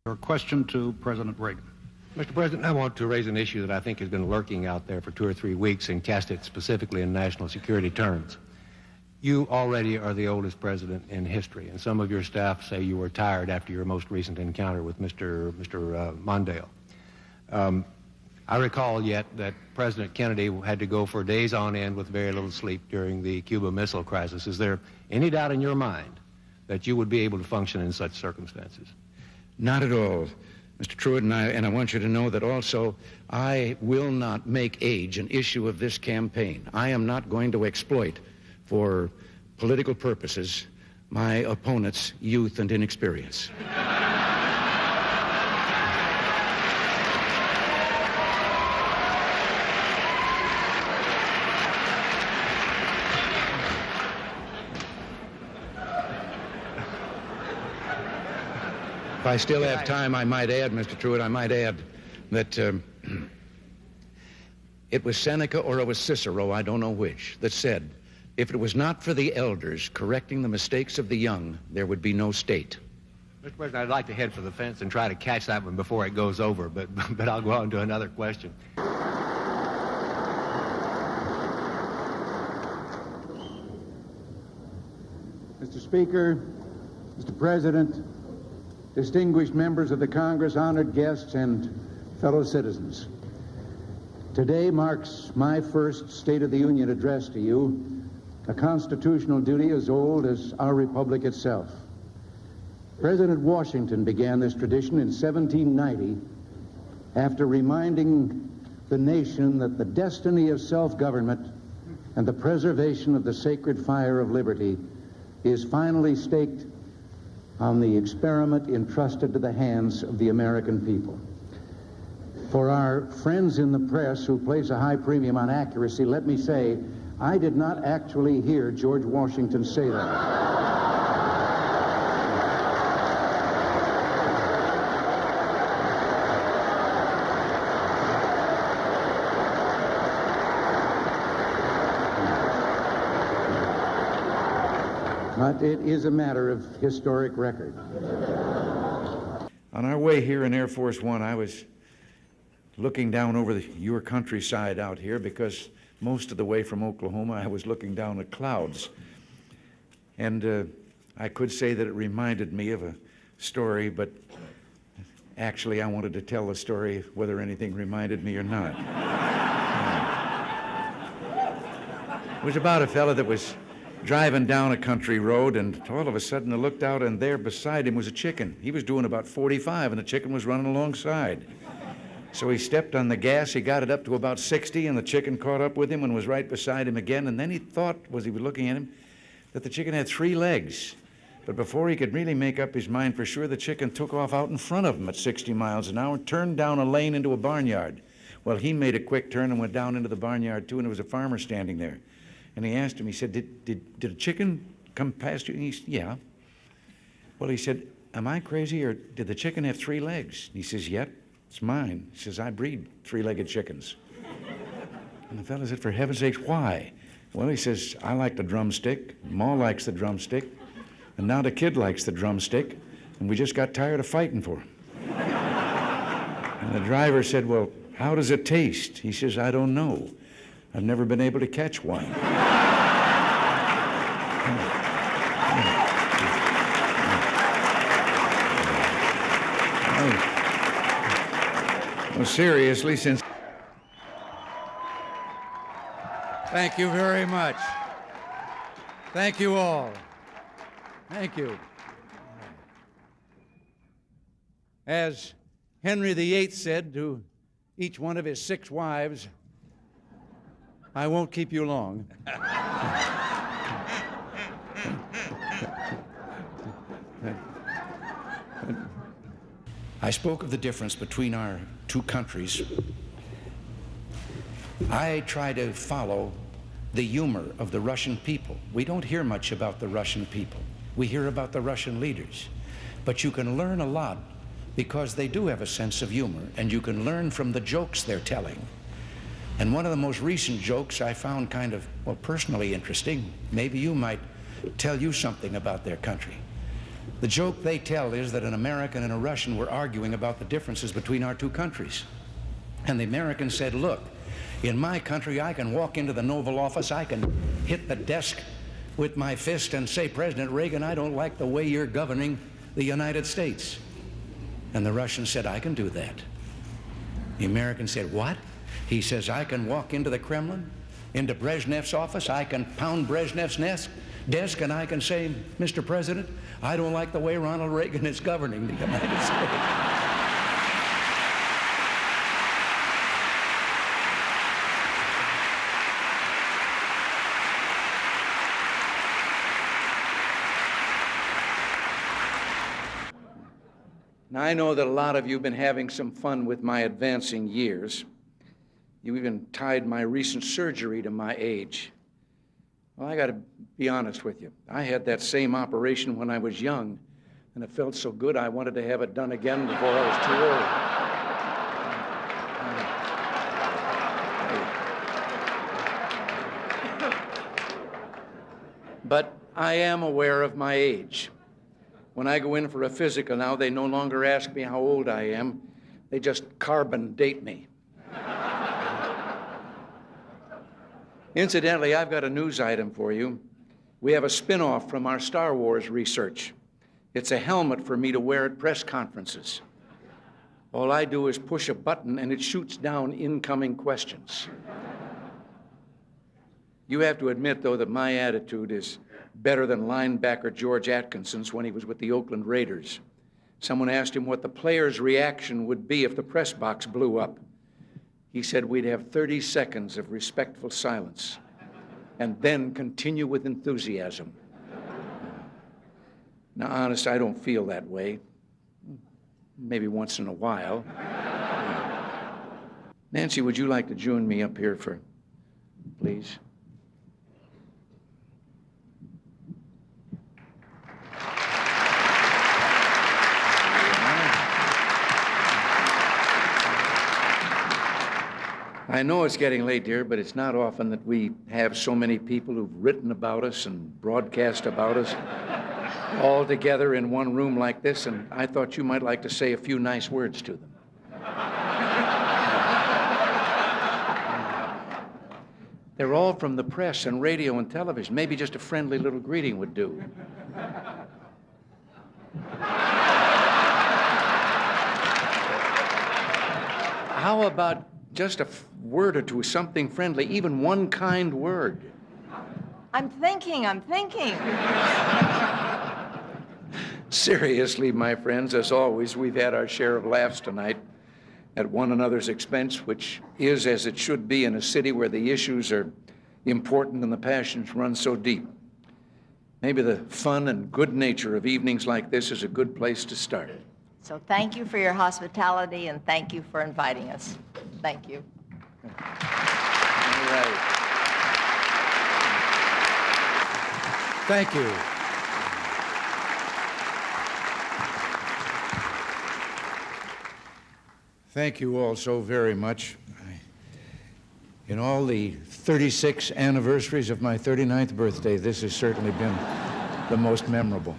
Your question to President Reagan. Mr. President, I want to raise an issue that I think has been lurking out there for 2 or 3 weeks and cast it specifically in national security terms. You already are the oldest president in history, and some of your staff say you were tired after your most recent encounter with Mr. Mondale. I recall yet that President Kennedy had to go for days on end with very little sleep during the Cuba Missile Crisis. Is there any doubt in your mind that you would be able to function in such circumstances? Not at all, Mr. Truitt, and I want you to know that also I will not make age an issue of this campaign. I am not going to exploit for political purposes my opponent's youth and inexperience. If I still have time, I might add, Mr. Truitt, I might add that it was Seneca or it was Cicero, I don't know which, that said, if it was not for the elders correcting the mistakes of the young, there would be no state. Mr. President, I'd like to head for the fence and try to catch that one before it goes over, but I'll go on to another question. Mr. Speaker, Mr. President, distinguished members of the Congress, honored guests, and fellow citizens. Today marks my first State of the Union address to you, a constitutional duty as old as our republic itself. President Washington began this tradition in 1790 after reminding the nation that the destiny of self-government and the preservation of the sacred fire of liberty is finally staked on the experiment entrusted to the hands of the American people. For our friends in the press who place a high premium on accuracy, let me say, I did not actually hear George Washington say that. But it is a matter of historic record. On our way here in Air Force One, I was looking down over your countryside out here because most of the way from Oklahoma, I was looking down at clouds. And I could say that it reminded me of a story, but actually I wanted to tell the story whether anything reminded me or not. It was about a fella that was driving down a country road, and all of a sudden I looked out, and there beside him was a chicken. He was doing about 45, and the chicken was running alongside. So he stepped on the gas, he got it up to about 60, and the chicken caught up with him and was right beside him again, and then he thought, as he was looking at him, that the chicken had 3 legs. But before he could really make up his mind for sure, the chicken took off out in front of him at 60 miles an hour, turned down a lane into a barnyard. Well, he made a quick turn and went down into the barnyard too, and there was a farmer standing there. And he asked him, he said, did a chicken come past you? And he said, yeah. Well, he said, am I crazy, or did the chicken have 3 legs? And he says, yep, it's mine. He says, I breed 3-legged chickens. And the fellow said, for heaven's sakes, why? Well, he says, I like the drumstick, Ma likes the drumstick, and now the kid likes the drumstick, and we just got tired of fighting for him. And the driver said, well, how does it taste? He says, I don't know. I've never been able to catch one. Well, seriously, since... Thank you very much. Thank you all. Thank you. As Henry VIII said to each one of his 6 wives, I won't keep you long. I spoke of the difference between our 2 countries. I try to follow the humor of the Russian people. We don't hear much about the Russian people. We hear about the Russian leaders. But you can learn a lot because they do have a sense of humor, and you can learn from the jokes they're telling. And one of the most recent jokes I found kind of, well, personally interesting. Maybe you might tell you something about their country. The joke they tell is that an American and a Russian were arguing about the differences between our two countries. And the American said, look, in my country, I can walk into the Oval Office, I can hit the desk with my fist and say, President Reagan, I don't like the way you're governing the United States. And the Russian said, I can do that. The American said, what? He says, I can walk into the Kremlin, into Brezhnev's office, I can pound Brezhnev's desk, and I can say, Mr. President, I don't like the way Ronald Reagan is governing the United States. Now, I know that a lot of you have been having some fun with my advancing years. You even tied my recent surgery to my age. Well, I got to be honest with you. I had that same operation when I was young, and it felt so good I wanted to have it done again before I was too old. But I am aware of my age. When I go in for a physical now, they no longer ask me how old I am. They just carbon date me. Incidentally, I've got a news item for you. We have a spin-off from our Star Wars research. It's a helmet for me to wear at press conferences. All I do is push a button and it shoots down incoming questions. You have to admit, though, that my attitude is better than linebacker George Atkinson's when he was with the Oakland Raiders. Someone asked him what the player's reaction would be if the press box blew up. He said we'd have 30 seconds of respectful silence and then continue with enthusiasm. Now, honest, I don't feel that way. Maybe once in a while. Nancy, would you like to join me up here please? I know it's getting late, dear, but it's not often that we have so many people who've written about us and broadcast about us all together in one room like this, and I thought you might like to say a few nice words to them. They're all from the press and radio and television. Maybe just a friendly little greeting would do. How about just a word or two, something friendly, even one kind word? I'm thinking. Seriously, my friends, as always, we've had our share of laughs tonight at one another's expense, which is as it should be in a city where the issues are important and the passions run so deep. Maybe the fun and good nature of evenings like this is a good place to start. So thank you for your hospitality and thank you for inviting us. Thank you. All right. Thank you. Thank you all so very much. In all the 36 anniversaries of my 39th birthday, this has certainly been the most memorable.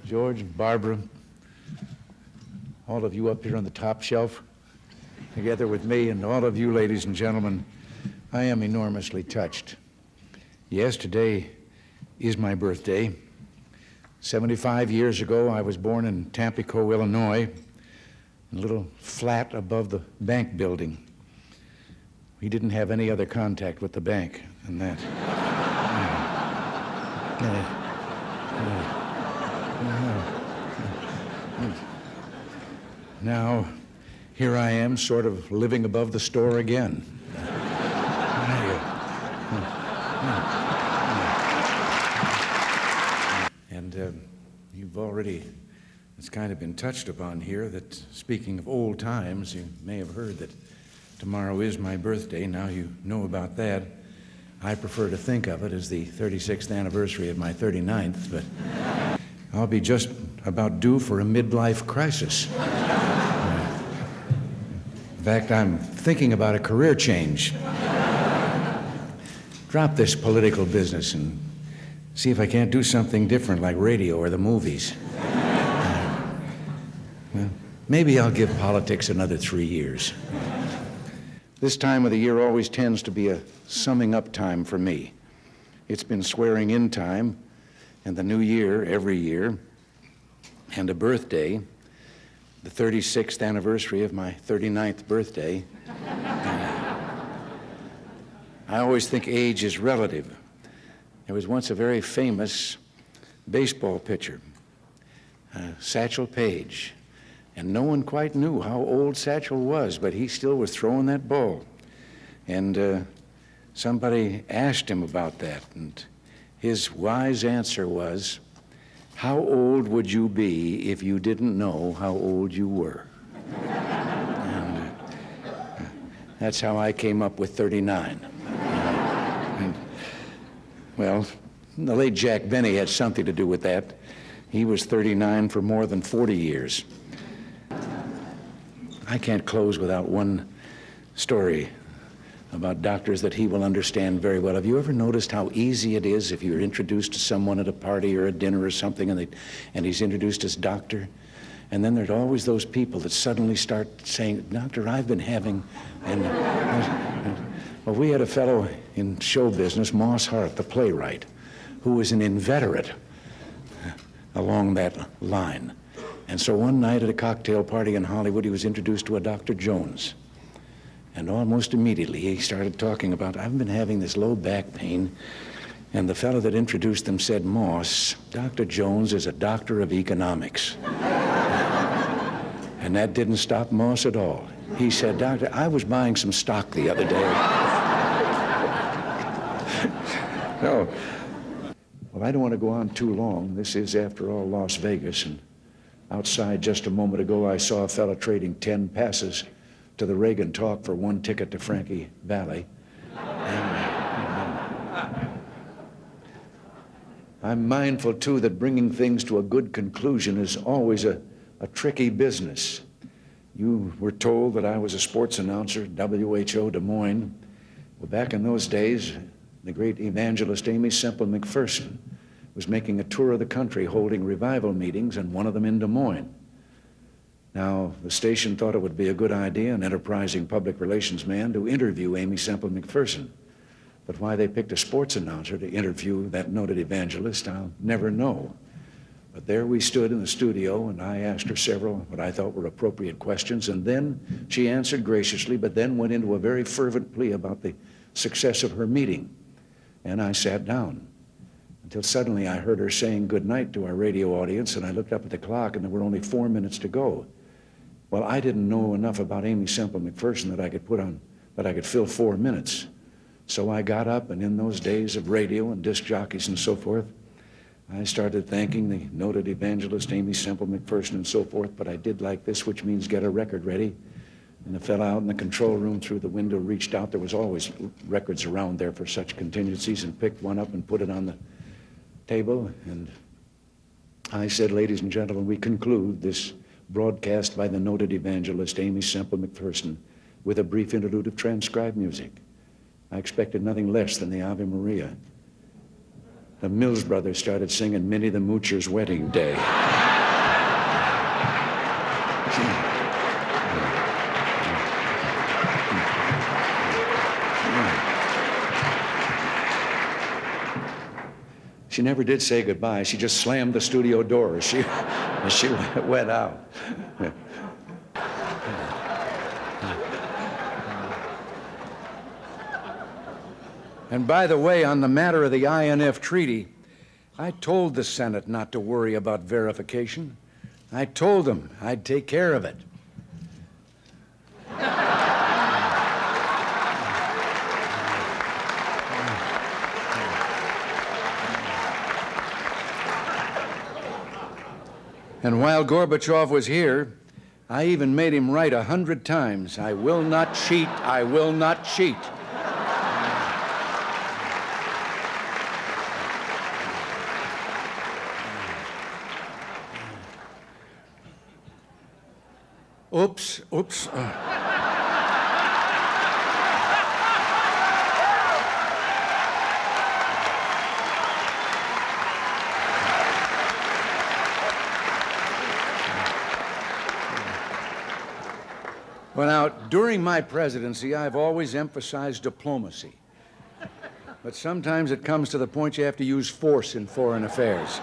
George, Barbara, all of you up here on the top shelf, together with me, and all of you, ladies and gentlemen, I am enormously touched. Yes, today is my birthday. 75 years ago, I was born in Tampico, Illinois, in a little flat above the bank building. We didn't have any other contact with the bank than that. Now, here I am, sort of living above the store again. And you've already, it's kind of been touched upon here that, speaking of old times, you may have heard that tomorrow is my birthday. Now you know about that. I prefer to think of it as the 36th anniversary of my 39th, but I'll be just about due for a midlife crisis. In fact, I'm thinking about a career change. Drop this political business and See if I can't do something different like radio or the movies. Well, maybe I'll give politics another 3 years. This time of the year always tends to be a summing up time for me. It's been swearing in time, and the new year every year, and a birthday, the 36th anniversary of my 39th birthday. I always think age is relative. There was once a very famous baseball pitcher, Satchel Paige, and no one quite knew how old Satchel was, but he still was throwing that ball. And somebody asked him about that, and his wise answer was, "How old would you be if you didn't know how old you were?" And that's how I came up with 39. Well, the late Jack Benny had something to do with that. He was 39 for more than 40 years. I can't close without one story about doctors that he will understand very well. Have you ever noticed how easy it is if you're introduced to someone at a party or a dinner or something and he's introduced as doctor? And then there's always those people that suddenly start saying, "Doctor, I've been having..." Well, we had a fellow in show business, Moss Hart, the playwright, who was an inveterate along that line. And so one night at a cocktail party in Hollywood, he was introduced to a Dr. Jones. And almost immediately he started talking about, "I've been having this low back pain." And the fellow that introduced them said, "Moss, Dr. Jones is a doctor of economics." And that didn't stop Moss at all. He said, "Doctor, I was buying some stock the other day." No. Well, I don't want to go on too long. This is, after all, Las Vegas. And outside just a moment ago, I saw a fellow trading 10 passes to the Reagan talk for 1 ticket to Frankie Valley. I'm mindful, too, that bringing things to a good conclusion is always a tricky business. You were told that I was a sports announcer, WHO Des Moines. Well, back in those days, the great evangelist Amy Semple McPherson was making a tour of the country holding revival meetings, and one of them in Des Moines. Now, the station thought it would be a good idea, an enterprising public relations man, to interview Amy Semple McPherson. But why they picked a sports announcer to interview that noted evangelist, I'll never know. But there we stood in the studio, and I asked her several what I thought were appropriate questions, and then she answered graciously, but then went into a very fervent plea about the success of her meeting. And I sat down until suddenly I heard her saying good night to our radio audience, and I looked up at the clock, and there were only 4 minutes to go. Well, I didn't know enough about Amy Semple McPherson that I could fill 4 minutes. So I got up, and in those days of radio and disc jockeys and so forth, I started thanking the noted evangelist Amy Semple McPherson and so forth, but I did like this, which means get a record ready. And the fellow out in the control room through the window reached out. There was always records around there for such contingencies, and picked one up and put it on the table. And I said, "Ladies and gentlemen, we conclude this broadcast by the noted evangelist Amy Semple McPherson with a brief interlude of transcribed music." I expected nothing less than the Ave Maria. The Mills Brothers started singing Minnie the Moocher's Wedding Day. She never did say goodbye. She just slammed the studio door as she went out. And by the way, on the matter of the INF treaty, I told the Senate not to worry about verification. I told them I'd take care of it. And while Gorbachev was here, I even made him write 100 times, "I will not cheat, I will not cheat." Oops. Well, now, during my presidency, I've always emphasized diplomacy. But sometimes it comes to the point you have to use force in foreign affairs.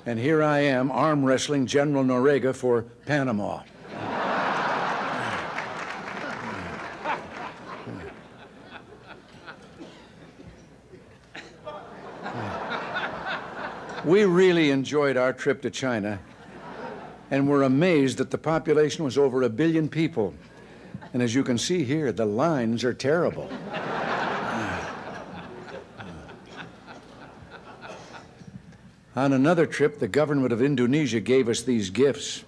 And here I am, arm wrestling General Noriega for Panama. We really enjoyed our trip to China, and we're amazed that the population was over 1 billion people. And as you can see here, the lines are terrible. On another trip, the government of Indonesia gave us these gifts,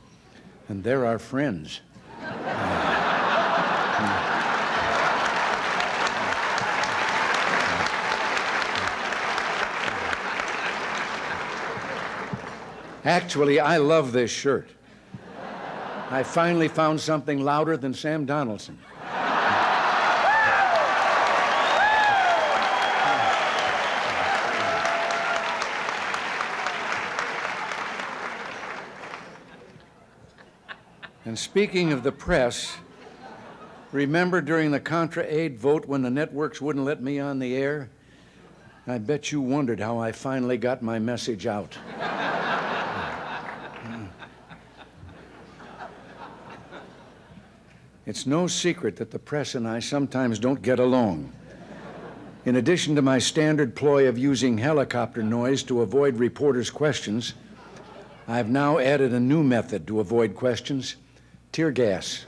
and they're our friends. Actually, I love this shirt. I finally found something louder than Sam Donaldson. And speaking of the press, remember during the Contra Aid vote when the networks wouldn't let me on the air? I bet you wondered how I finally got my message out. It's no secret that the press and I sometimes don't get along. In addition to my standard ploy of using helicopter noise to avoid reporters' questions, I've now added a new method to avoid questions: tear gas.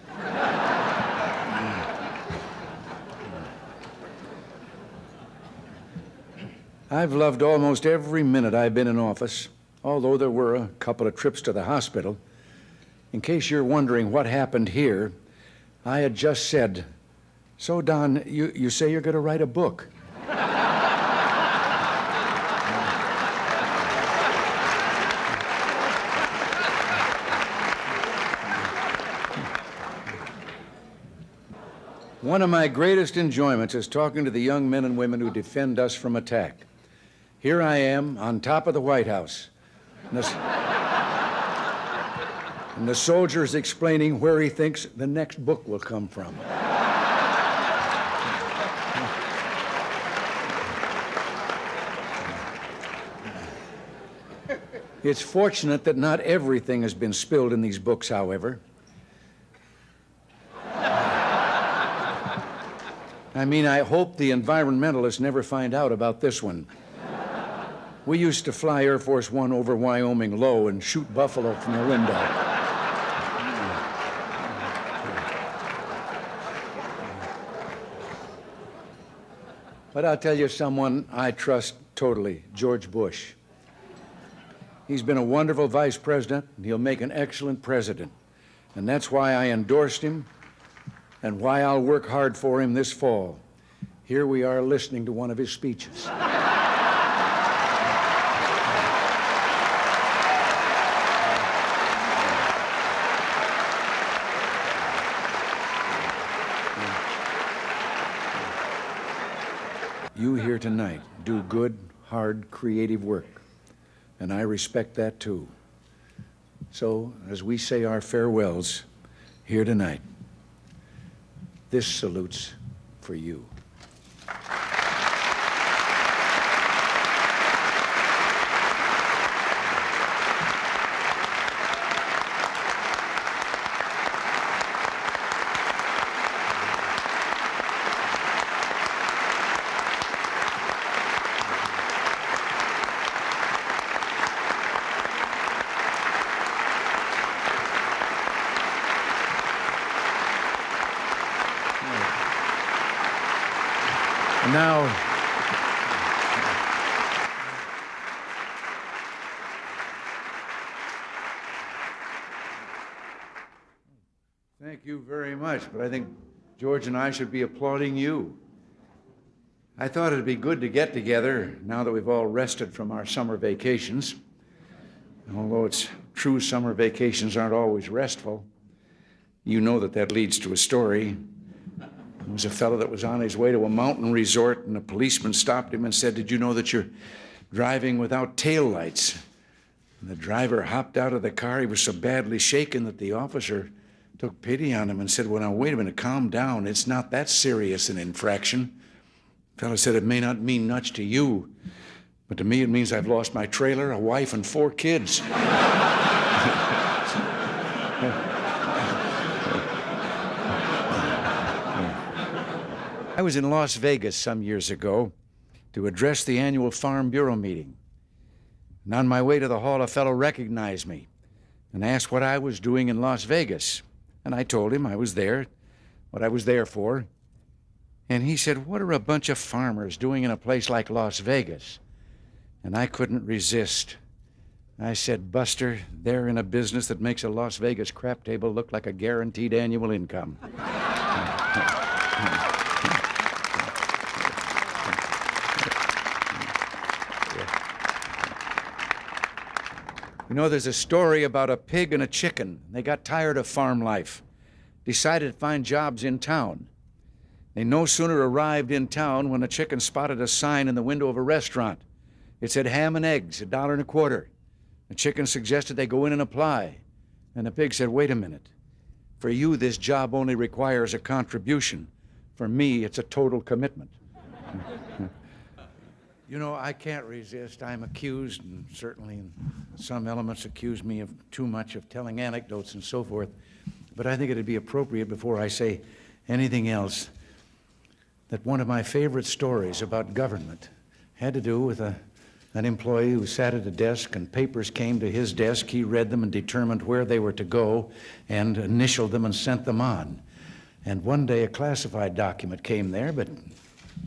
I've loved almost every minute I've been in office, although there were a couple of trips to the hospital. In case you're wondering what happened here, I had just said, "So, Don, you say you're going to write a book." One of my greatest enjoyments is talking to the young men and women who defend us from attack. Here I am on top of the White House, and the soldier is explaining where he thinks the next book will come from. It's fortunate that not everything has been spilled in these books, however. I hope the environmentalists never find out about this one. We used to fly Air Force One over Wyoming low and shoot buffalo from the window. But I'll tell you someone I trust totally, George Bush. He's been a wonderful vice president, and he'll make an excellent president. And that's why I endorsed him and why I'll work hard for him this fall. Here we are listening to one of his speeches. You here tonight do good, hard, creative work, and I respect that too. So, as we say our farewells here tonight, this salute's for you. Now, thank you very much, but I think George and I should be applauding you. I thought it'd be good to get together now that we've all rested from our summer vacations. And although it's true summer vacations aren't always restful, you know that leads to a story. There was a fellow that was on his way to a mountain resort, and a policeman stopped him and said, "Did you know that you're driving without taillights?" And the driver hopped out of the car. He was so badly shaken that the officer took pity on him and said, well, now, wait a minute, calm down. It's not that serious an infraction. The fellow said, it may not mean much to you, but to me it means I've lost my trailer, a wife, and 4 kids. I was in Las Vegas some years ago to address the annual Farm Bureau meeting. And on my way to the hall, a fellow recognized me and asked what I was doing in Las Vegas. And I told him I was there, what I was there for. And he said, what are a bunch of farmers doing in a place like Las Vegas? And I couldn't resist. I said, Buster, they're in a business that makes a Las Vegas crap table look like a guaranteed annual income. You know, there's a story about a pig and a chicken. They got tired of farm life, decided to find jobs in town. They no sooner arrived in town when a chicken spotted a sign in the window of a restaurant. It said ham and eggs, $1.25. The chicken suggested they go in and apply. And the pig said, wait a minute. For you, this job only requires a contribution. For me, it's a total commitment. You know, I can't resist. I'm accused, and certainly in some elements accuse me of too much of telling anecdotes and so forth. But I think it'd be appropriate before I say anything else that one of my favorite stories about government had to do with an employee who sat at a desk and papers came to his desk. He read them and determined where they were to go and initialed them and sent them on. And one day a classified document came there, but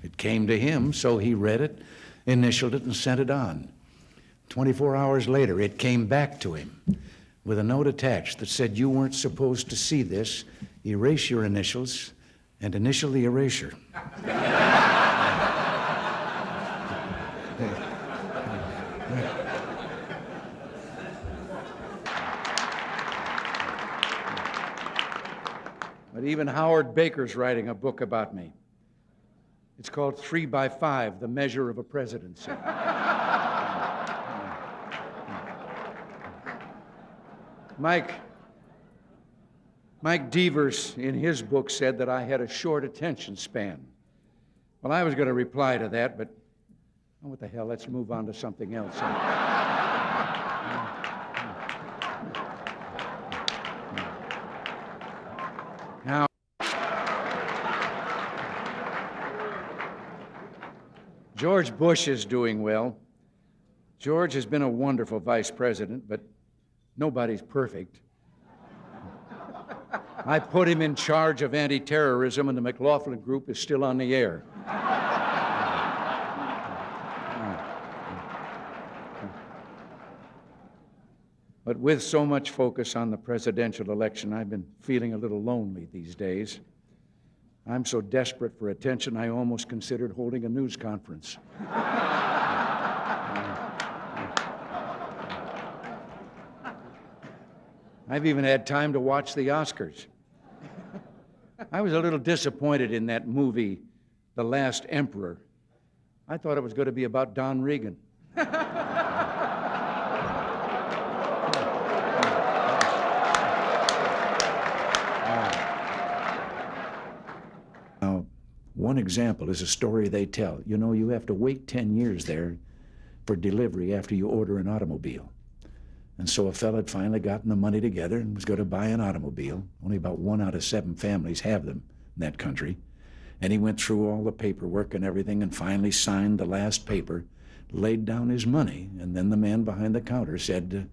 it came to him, so he read it, initialed it, and sent it on. 24 hours later, it came back to him with a note attached that said, you weren't supposed to see this. Erase your initials and initial the erasure. But even Howard Baker's writing a book about me. It's called 3 by 5, The Measure of a Presidency. Mike Devers, in his book, said that I had a short attention span. Well, I was going to reply to that, but oh, what the hell, let's move on to something else. Now, George Bush is doing well. George has been a wonderful vice president, but nobody's perfect. I put him in charge of anti-terrorism, and the McLaughlin Group is still on the air. But with so much focus on the presidential election, I've been feeling a little lonely these days. I'm so desperate for attention, I almost considered holding a news conference. I've even had time to watch the Oscars. I was a little disappointed in that movie, The Last Emperor. I thought it was going to be about Don Regan. Now, one example is a story they tell. You know, you have to wait 10 years there for delivery after you order an automobile. And so a fellow had finally gotten the money together and was going to buy an automobile. Only about 1 out of 7 families have them in that country. And he went through all the paperwork and everything and finally signed the last paper, laid down his money, and then the man behind the counter said,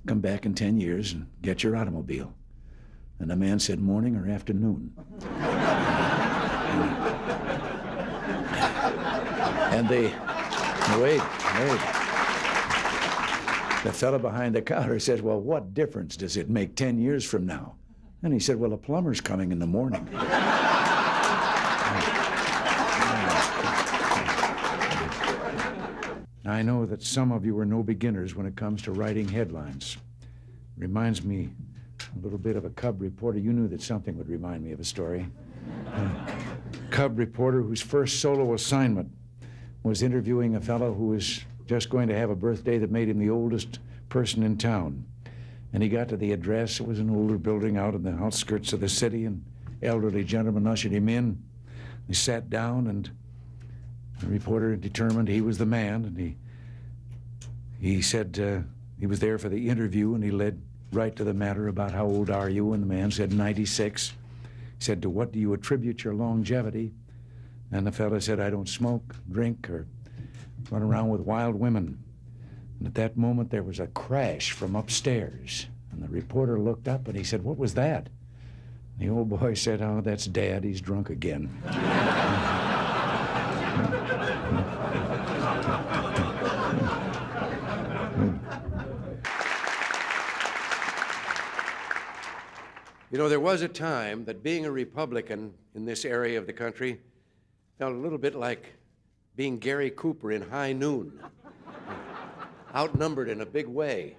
come back in 10 years and get your automobile. And the man said, morning or afternoon? And wait. The fellow behind the counter says, well, what difference does it make 10 years from now? And he said, well, a plumber's coming in the morning. I know that some of you are no beginners when it comes to writing headlines. Reminds me a little bit of a cub reporter. You knew that something would remind me of a story. A cub reporter whose first solo assignment was interviewing a fellow who was just going to have a birthday that made him the oldest person in town. And he got to the address. It was an older building out in the outskirts of the city, and elderly gentleman ushered him in. He sat down, and the reporter determined he was the man, and he said he was there for the interview, and he led right to the matter about how old are you, and the man said 96. He said, to what do you attribute your longevity? And the fellow said, I don't smoke, drink, or run around with wild women. And at that moment, there was a crash from upstairs. And the reporter looked up, and he said, what was that? And the old boy said, oh, that's Dad. He's drunk again. You know, there was a time that being a Republican in this area of the country felt a little bit like being Gary Cooper in High Noon, outnumbered in a big way.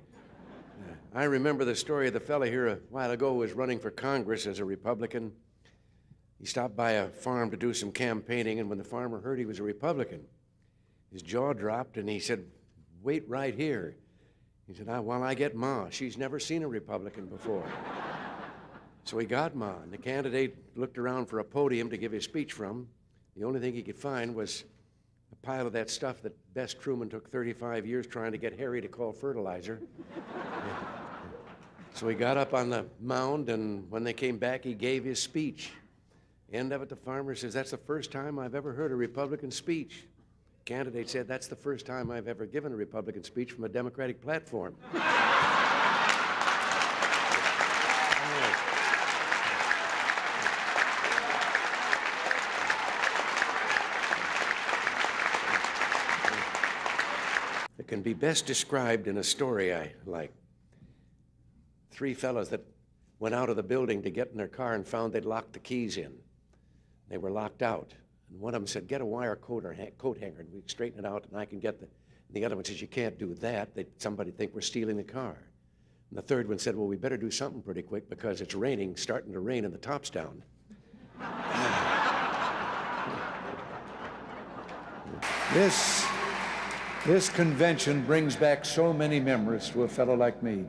I remember the story of the fella here a while ago who was running for Congress as a Republican. He stopped by a farm to do some campaigning, and when the farmer heard he was a Republican, his jaw dropped, and he said, wait right here. He said, while I get Ma. She's never seen a Republican before. So he got Ma, and the candidate looked around for a podium to give his speech from. The only thing he could find was a pile of that stuff that Bess Truman took 35 years trying to get Harry to call fertilizer. So he got up on the mound, and when they came back, he gave his speech. End of it, the farmer says, that's the first time I've ever heard a Republican speech. The candidate said, that's the first time I've ever given a Republican speech from a Democratic platform. It can be best described in a story I like. Three fellows that went out of the building to get in their car and found they'd locked the keys in. They were locked out. And one of them said, get a wire coat hanger, and we straighten it out, and I can get the... And the other one says, you can't do that. Somebody think we're stealing the car. And the third one said, well, we better do something pretty quick because it's raining, starting to rain, and the top's down. This convention brings back so many memories to a fellow like me.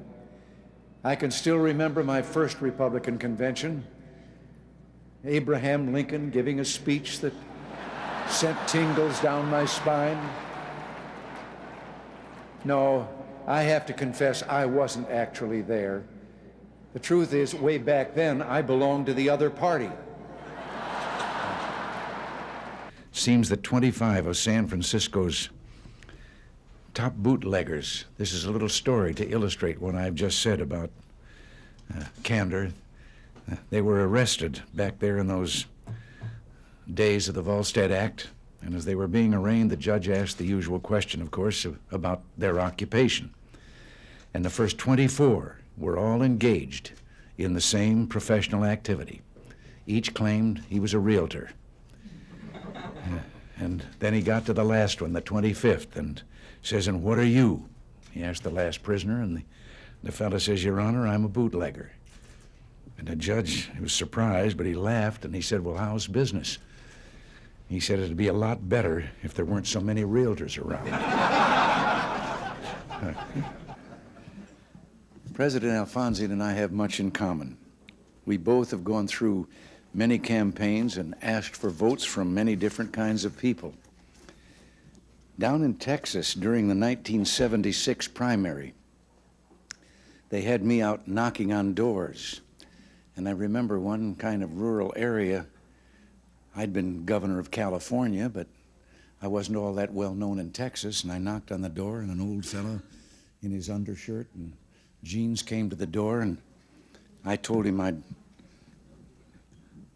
I can still remember my first Republican convention. Abraham Lincoln giving a speech that sent tingles down my spine. No, I have to confess I wasn't actually there. The truth is, way back then, I belonged to the other party. Seems that 25 of San Francisco's top bootleggers, this is a little story to illustrate what I've just said about candor. They were arrested back there in those days of the Volstead Act, and as they were being arraigned, the judge asked the usual question, of course, about their occupation. And the first 24 were all engaged in the same professional activity. Each claimed he was a realtor. And then he got to the last one, the 25th, and says, and what are you? He asked the last prisoner, and the fellow says, Your Honor, I'm a bootlegger. And the judge was surprised, but he laughed, and he said, well, how's business? He said it'd be a lot better if there weren't so many realtors around. President Alfonsi and I have much in common. We both have gone through many campaigns and asked for votes from many different kinds of people. Down in Texas during the 1976 primary, they had me out knocking on doors. And I remember one kind of rural area. I'd been governor of California, but I wasn't all that well known in Texas, and I knocked on the door, and an old fellow in his undershirt and jeans came to the door, and I told him I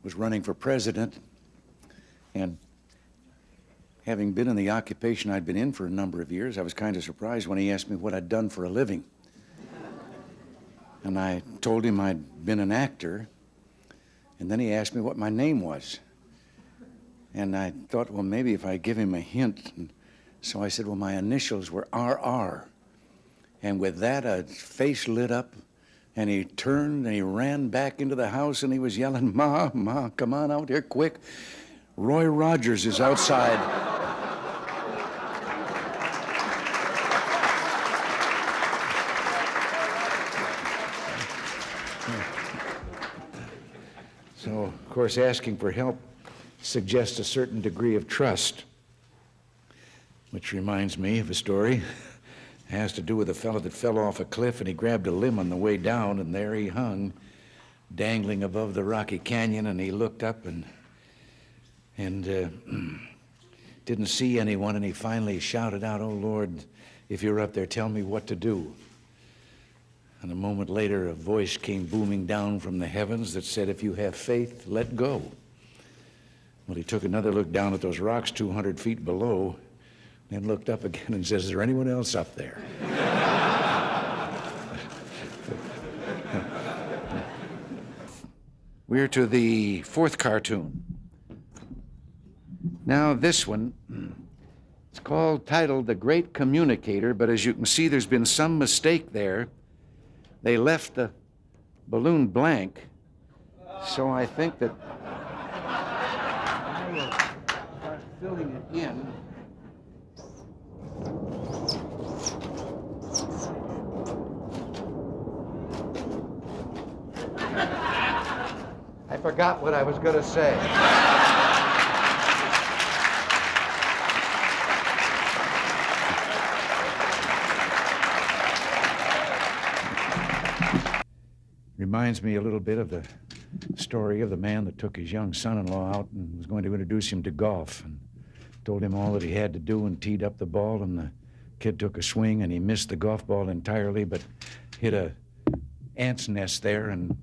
was running for president, and having been in the occupation I'd been in for a number of years, I was kind of surprised when he asked me what I'd done for a living. And I told him I'd been an actor, and then he asked me what my name was. And I thought, well, maybe if I give him a hint. And so I said, well, my initials were RR. And with that, a face lit up, and he turned and he ran back into the house, and he was yelling, Ma, Ma, come on out here quick. Roy Rogers is outside. course, asking for help suggests a certain degree of trust, which reminds me of a story. It has to do with a fellow that fell off a cliff, and he grabbed a limb on the way down, and there he hung, dangling above the rocky canyon, and he looked up and didn't see anyone, and he finally shouted out, "Oh, Lord, if you're up there, tell me what to do." And a moment later, a voice came booming down from the heavens that said, "If you have faith, let go." Well, he took another look down at those rocks 200 feet below, then looked up again and says, "Is there anyone else up there?" We're to the fourth cartoon. Now, this one, it's titled The Great Communicator, but as you can see, there's been some mistake there. They left the balloon blank, so I think that I will start filling it in. I forgot what I was going to say. Reminds me a little bit of the story of the man that took his young son-in-law out and was going to introduce him to golf, and told him all that he had to do and teed up the ball, and the kid took a swing and he missed the golf ball entirely, but hit a ant's nest there and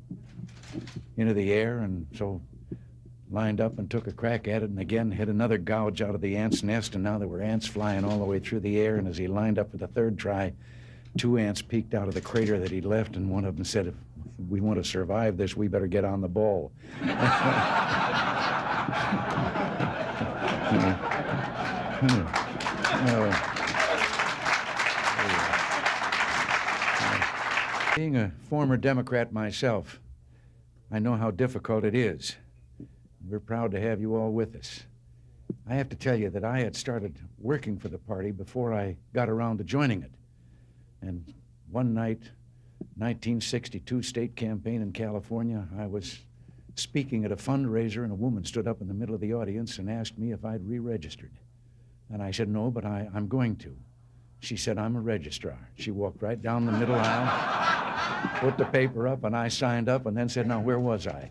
into the air, and so lined up and took a crack at it, and again hit another gouge out of the ant's nest, and now there were ants flying all the way through the air, and as he lined up for the third try, 2 ants peeked out of the crater that he'd left, and one of them said, "If we want to survive this, we better get on the ball." Being a former Democrat myself, I know how difficult it is. We're proud to have you all with us. I have to tell you that I had started working for the party before I got around to joining it. And one night, 1962 state campaign in California, I was speaking at a fundraiser, and a woman stood up in the middle of the audience and asked me if I'd re-registered. And I said, "No, but I'm going to." She said, "I'm a registrar." She walked right down the middle aisle, put the paper up, and I signed up, and then said, "Now, where was I?"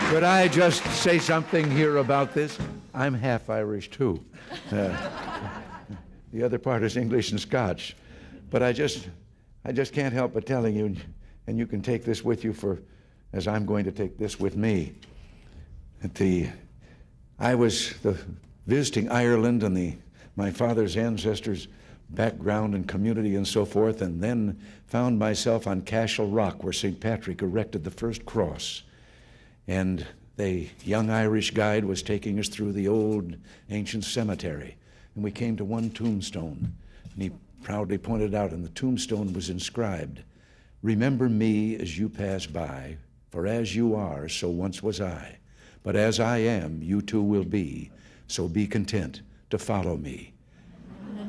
Could I just say something here about this? I'm half Irish, too. The other part is English and Scotch. But I just can't help but telling you, and you can take this with you as I'm going to take this with me, that I was visiting Ireland and my father's ancestors' background and community and so forth, and then found myself on Cashel Rock, where St. Patrick erected the first cross. And the young Irish guide was taking us through the old ancient cemetery. And we came to one tombstone, and he proudly pointed out, and the tombstone was inscribed, "Remember me as you pass by, for as you are, so once was I. But as I am, you too will be, so be content to follow me."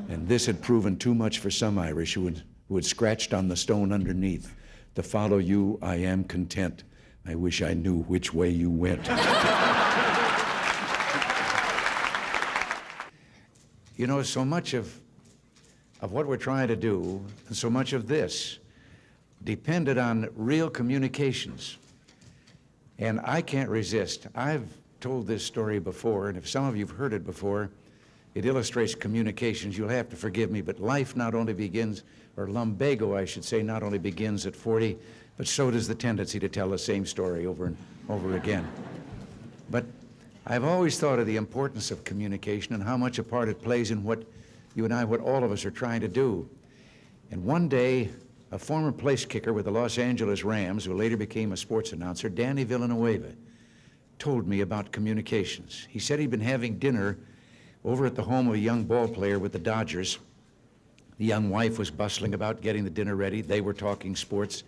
And this had proven too much for some Irish who had scratched on the stone underneath, "To follow you, I am content. I wish I knew which way you went." You know, so much of what we're trying to do, and so much of this, depended on real communications. And I can't resist. I've told this story before, and if some of you have heard it before, it illustrates communications. You'll have to forgive me, but life not only begins, or lumbago, I should say, not only begins at 40, but so does the tendency to tell the same story over and over again. But I've always thought of the importance of communication and how much a part it plays in what you and I, what all of us are trying to do. And one day, a former place kicker with the Los Angeles Rams, who later became a sports announcer, Danny Villanueva, told me about communications. He said he'd been having dinner over at the home of a young ball player with the Dodgers. The young wife was bustling about getting the dinner ready. They were talking sports,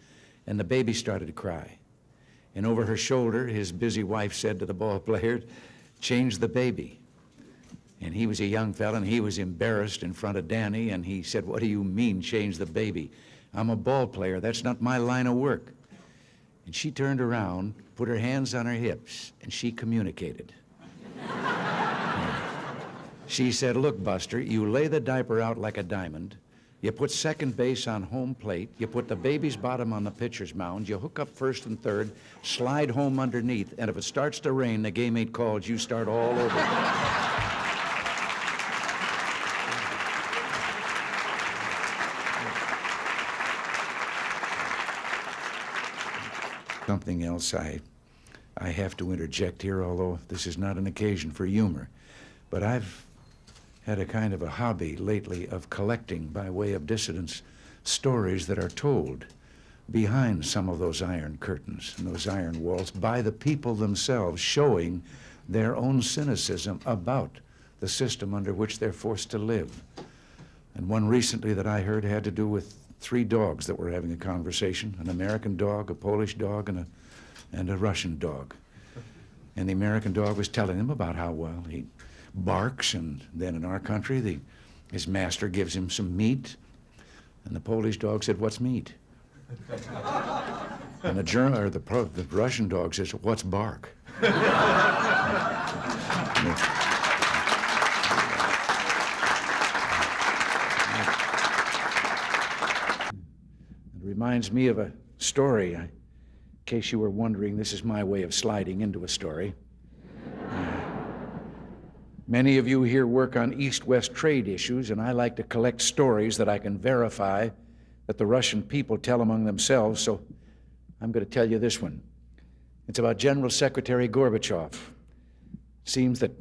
and the baby started to cry. And over her shoulder, his busy wife said to the ball player, "Change the baby." And he was a young fella, and he was embarrassed in front of Danny, and he said, "What do you mean, change the baby? I'm a ball player. That's not my line of work." And she turned around, put her hands on her hips, and she communicated. She said, "Look, Buster, you lay the diaper out like a diamond. You put second base on home plate. You put the baby's bottom on the pitcher's mound. You hook up first and third, slide home underneath, and if it starts to rain, the game ain't called. You start all over." Something else I have to interject here, although this is not an occasion for humor. But I've had a kind of a hobby lately of collecting, by way of dissidents, stories that are told behind some of those iron curtains and those iron walls by the people themselves, showing their own cynicism about the system under which they're forced to live. And one recently that I heard had to do with 3 dogs that were having a conversation, an American dog, a Polish dog, and a Russian dog. And the American dog was telling them about how, well, he barks, and then in our country, his master gives him some meat. And the Polish dog said, "What's meat?" And the Russian dog says, "What's bark?" It reminds me of a story. In case you were wondering, this is my way of sliding into a story. Many of you here work on East-West trade issues, and I like to collect stories that I can verify that the Russian people tell among themselves, so I'm going to tell you this one. It's about General Secretary Gorbachev. Seems that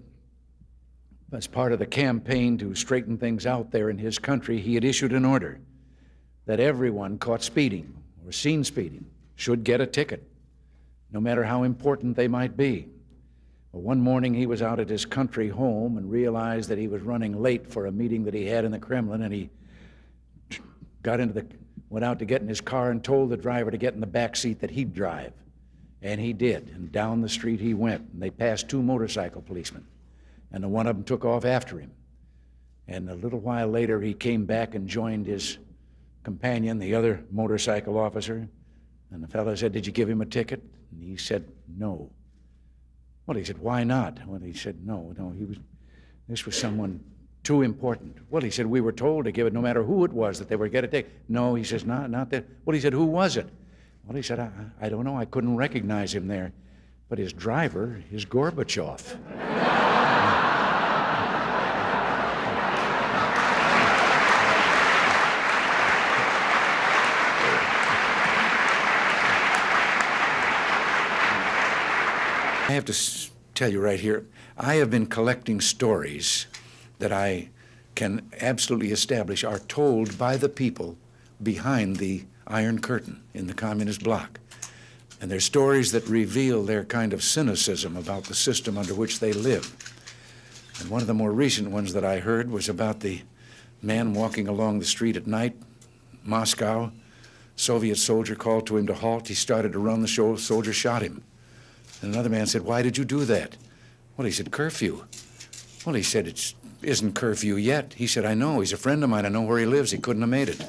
as part of the campaign to straighten things out there in his country, he had issued an order that everyone caught speeding or seen speeding should get a ticket, no matter how important they might be. Well, one morning he was out at his country home and realized that he was running late for a meeting that he had in the Kremlin, and he went out to get in his car and told the driver to get in the back seat that he'd drive. And he did, and down the street he went, and they passed 2 motorcycle policemen, and one of them took off after him. And a little while later he came back and joined his companion, the other motorcycle officer, and the fellow said, "Did you give him a ticket?" And he said, "No." Well, he said, "Why not?" Well, he said, no, this was someone too important. Well, he said, "We were told to give it no matter who it was, that they were get a ticket." No, he says, not that. Well, he said, "Who was it?" Well, he said, I don't know, I couldn't recognize him there. But his driver is Gorbachev. I have to tell you right here, I have been collecting stories that I can absolutely establish are told by the people behind the Iron Curtain in the communist bloc. And they're stories that reveal their kind of cynicism about the system under which they live. And one of the more recent ones that I heard was about the man walking along the street at night, Moscow. Soviet soldier called to him to halt. He started to run. The soldier shot him. And another man said, "Why did you do that?" Well, he said, "Curfew." Well, he said, "It isn't curfew yet." He said, "I know. He's a friend of mine. I know where he lives. He couldn't have made it."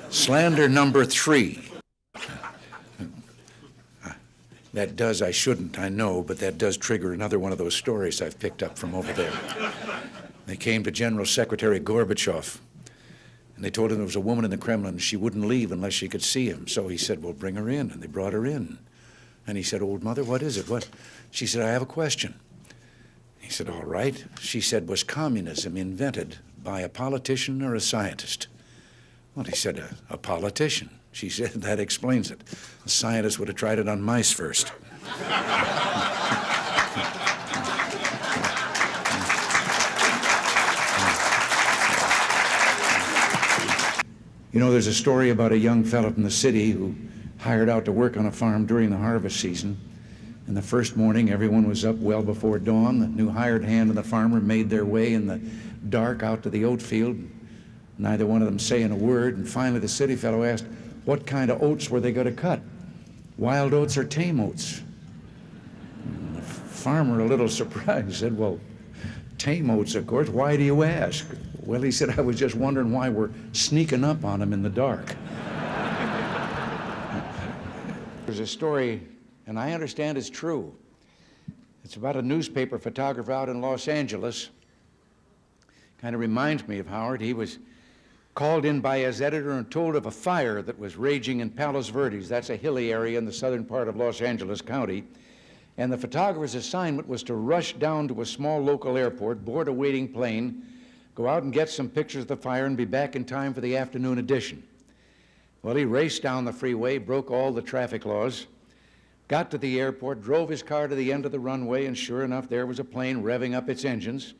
Slander number 3. That does, I shouldn't, I know, but that does trigger another one of those stories I've picked up from over there. They came to General Secretary Gorbachev, and they told him there was a woman in the Kremlin, and she wouldn't leave unless she could see him. So he said, "Well, bring her in," and they brought her in. And he said, "Old mother, what is it? What?" She said, "I have a question." He said, "All right." She said, "Was communism invented by a politician or a scientist?" Well, he said, a politician. She said, "That explains it. A scientist would have tried it on mice first." You know, there's a story about a young fellow from the city who hired out to work on a farm during the harvest season. And the first morning, everyone was up well before dawn. The new hired hand and the farmer made their way in the dark out to the oat field, neither one of them saying a word. And finally, the city fellow asked, what kind of oats were they going to cut? Wild oats or tame oats? And the farmer, a little surprised, said, "Well, tame oats, of course. Why do you ask? Well, he said, I was just wondering why we're sneaking up on him in the dark. There's a story, and I understand it's true. It's about a newspaper photographer out in Los Angeles. Kind of reminds me of Howard. He was called in by his editor and told of a fire that was raging in Palos Verdes. That's a hilly area in the southern part of Los Angeles County. And the photographer's assignment was to rush down to a small local airport, board a waiting plane, go out and get some pictures of the fire and be back in time for the afternoon edition. Well, he raced down the freeway, broke all the traffic laws, got to the airport, drove his car to the end of the runway, and sure enough, there was a plane revving up its engines,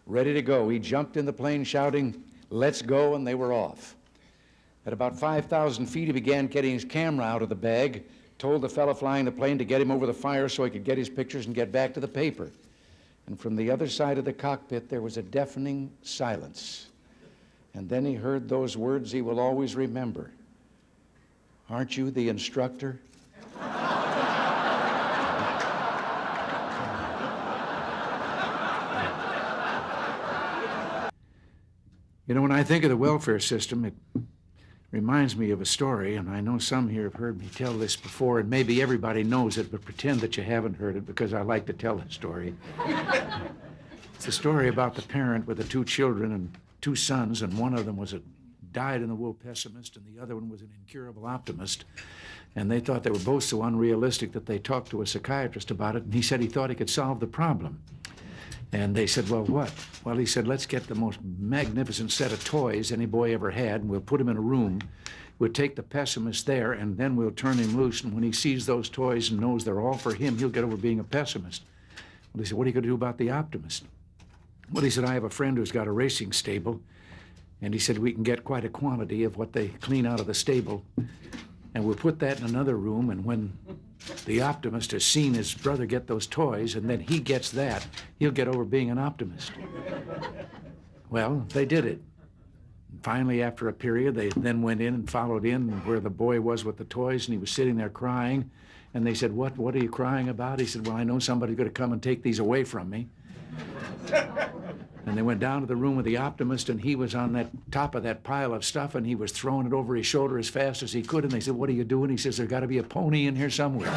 ready to go. He jumped in the plane shouting, "Let's go," and they were off. At about 5,000 feet, he began getting his camera out of the bag, told the fellow flying the plane to get him over the fire so he could get his pictures and get back to the paper. And from the other side of the cockpit, there was a deafening silence. And then he heard those words he will always remember. "Aren't you the instructor?" You know, when I think of the welfare system, it reminds me of a story, and I know some here have heard me tell this before, and maybe everybody knows it, but pretend that you haven't heard it because I like to tell the story. It's a story about the parent with the two children and two sons, and one of them was a dyed-in-the-wool pessimist, and the other one was an incurable optimist. And they thought they were both so unrealistic that they talked to a psychiatrist about it, and he said he thought he could solve the problem. And they said, well, what? Well, he said, let's get the most magnificent set of toys any boy ever had, and we'll put him in a room. We'll take the pessimist there, and then we'll turn him loose, and when he sees those toys and knows they're all for him, he'll get over being a pessimist. Well, he said, what are you going to do about the optimist? Well, he said, I have a friend who's got a racing stable, and he said, we can get quite a quantity of what they clean out of the stable, and we'll put that in another room, and when the optimist has seen his brother get those toys, and then he gets that, he'll get over being an optimist. Well, they did it. Finally, after a period, they then went in and followed in where the boy was with the toys, and he was sitting there crying. And they said, what are you crying about? He said, well, I know somebody's going to come and take these away from me. And they went down to the room with the optimist, and he was on that top of that pile of stuff, and he was throwing it over his shoulder as fast as he could. And they said, what are you doing? He says, there's got to be a pony in here somewhere.